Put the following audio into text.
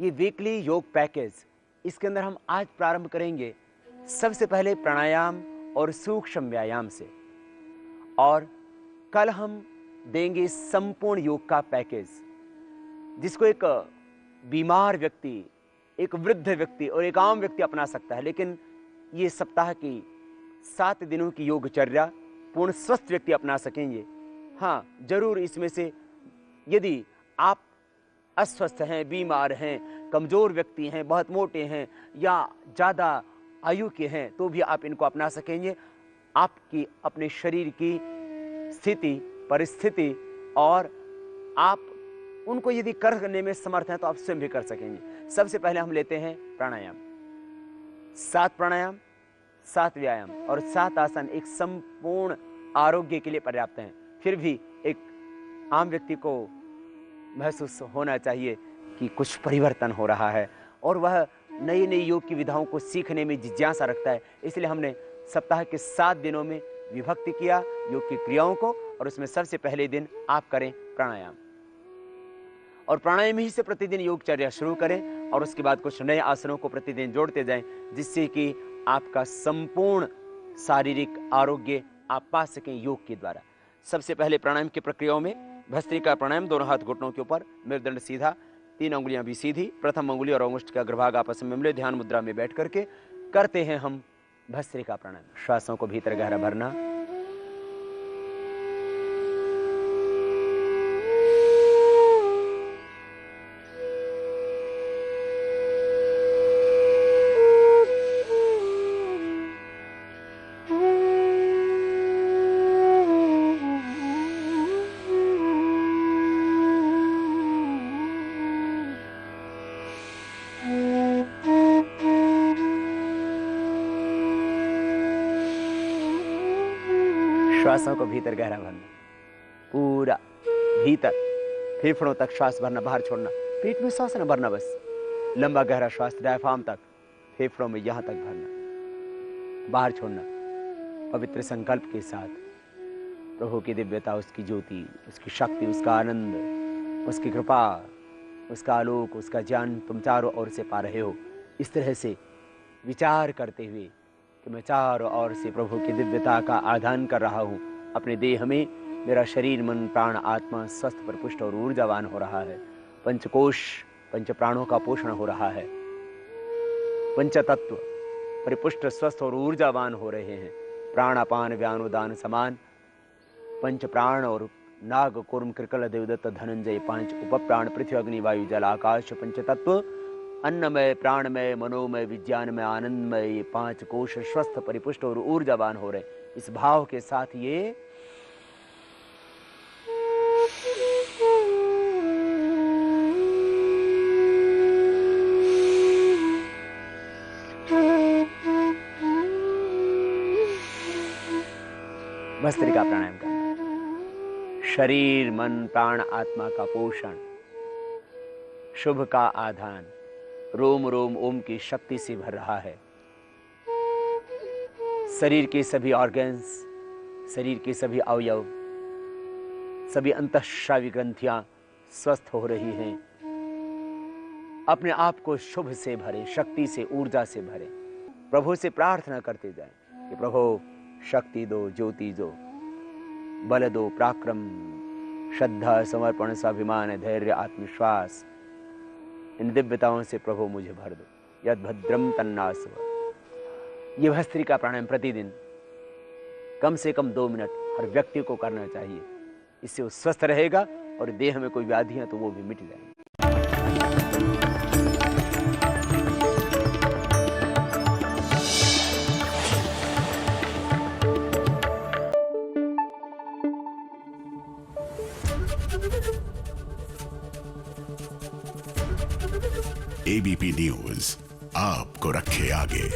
ये वीकली योग पैकेज, इसके अंदर हम आज प्रारंभ करेंगे सबसे पहले प्राणायाम और सूक्ष्म व्यायाम से, और कल हम देंगे संपूर्ण योग का पैकेज, जिसको एक बीमार व्यक्ति, एक वृद्ध व्यक्ति और एक आम व्यक्ति अपना सकता है। लेकिन ये सप्ताह की 7 दिनों की योगचर्या पूर्ण स्वस्थ व्यक्ति अपना सकेंगे। हाँ, जरूर इसमें से यदि आप अस्वस्थ हैं, बीमार हैं, कमजोर व्यक्ति हैं, बहुत मोटे हैं या ज़्यादा आयु के हैं, तो भी आप इनको अपना सकेंगे। आपकी अपने शरीर की स्थिति, परिस्थिति और आप उनको यदि करने में समर्थ हैं तो आप स्वयं भी कर सकेंगे। सबसे पहले हम लेते हैं प्राणायाम। 7 प्राणायाम, 7 व्यायाम और 7 आसन एक संपूर्ण आरोग्य के लिए पर्याप्त हैं। फिर भी एक आम व्यक्ति को महसूस होना चाहिए कि कुछ परिवर्तन हो रहा है और वह नई नई योग की विधाओं को सीखने में जिज्ञासा रखता है। इसलिए हमने सप्ताह के 7 दिनों में विभक्त किया योग की क्रियाओं को, और उसमें सबसे पहले दिन आप करें प्राणायाम, और प्राणायाम ही से प्रतिदिन योगचर्या शुरू करें, और उसके बाद कुछ नए आसनों को प्रतिदिन जोड़ते जाएं, जिससे कि आपका संपूर्ण शारीरिक आरोग्य आप पा सकें योग के द्वारा। सबसे पहले प्राणायाम की प्रक्रियाओं में भस्त्रिका प्राणायाम, दोनों हाथ घुटनों के ऊपर, मेरुदंड सीधा, 3 अंगुलियां भी सीधी, प्रथम अंगुली और अंगुष्ठ का अग्रभाग आपस में मिले, ध्यान मुद्रा में बैठ करके करते हैं हम भस्त्रिका प्राणायाम। श्वासों को भीतर गहरा भरना, श्वासों को भीतर गहरा भरना, पूरा भीतर फेफड़ों तक श्वास भरना, बाहर छोड़ना, पेट में श्वास न भरना, बस लंबा गहरा श्वास डायफ्राम तक, फेफड़ों में यहां तक भरना, बाहर छोड़ना। पवित्र संकल्प के साथ प्रभु की दिव्यता, उसकी ज्योति, उसकी शक्ति, उसका आनंद, उसकी कृपा, उसका आलोक, उसका ज्ञान तुम चारों ओर से पा रहे हो। इस तरह से विचार करते हुए कि मैं चारों ओर से प्रभु की दिव्यता का आदान कर रहा हूँ। अपने देह में मेरा शरीर, मन, प्राण, आत्मा स्वस्थ, परिपुष्ट और ऊर्जावान हो रहा है। पंचकोश, पंच प्राणों का पोषण हो रहा है। पंच तत्व परिपुष्ट, स्वस्थ और ऊर्जावान हो रहे हैं। प्राण, अपान, व्यान, उदान समान पंच प्राण और नाग, कूर्म, कृकल, देवदत्त, धनंजय 5 उपप्राण, पृथ्वी, अग्नि, वायु, जल, आकाश, पंच तत्व, अन्नमय, प्राणमय, मनोमय, विज्ञानमय, आनंदमय, ये 5 कोश स्वस्थ, परिपुष्ट और ऊर्जावान हो रहे। इस भाव के साथ ये भस्त्रिका प्राणायाम करना। शरीर, मन, प्राण, आत्मा का पोषण, शुभ का आधान, रोम रोम ओम की शक्ति से भर रहा है। शरीर के सभी ऑर्गन्स, शरीर के सभी अवयव, सभी अंतःस्रावी ग्रंथियां स्वस्थ हो रही हैं। अपने आप को शुभ से भरे, शक्ति से, ऊर्जा से भरे। प्रभु से प्रार्थना करते जाएं कि प्रभु शक्ति दो, ज्योति दो, बल दो, पराक्रम, श्रद्धा, समर्पण, स्वाभिमान, धैर्य, आत्मविश्वास, इन दिव्यताओं से प्रभु मुझे भर दो। यद भद्रम तन्नास्व। ये भस्त्रिका प्राणायाम प्रतिदिन कम से कम 2 मिनट हर व्यक्ति को करना चाहिए। इससे वो स्वस्थ रहेगा और देह में कोई व्याधि है तो वो भी मिट जाएगी। एबीपी न्यूज आपको रखे आगे।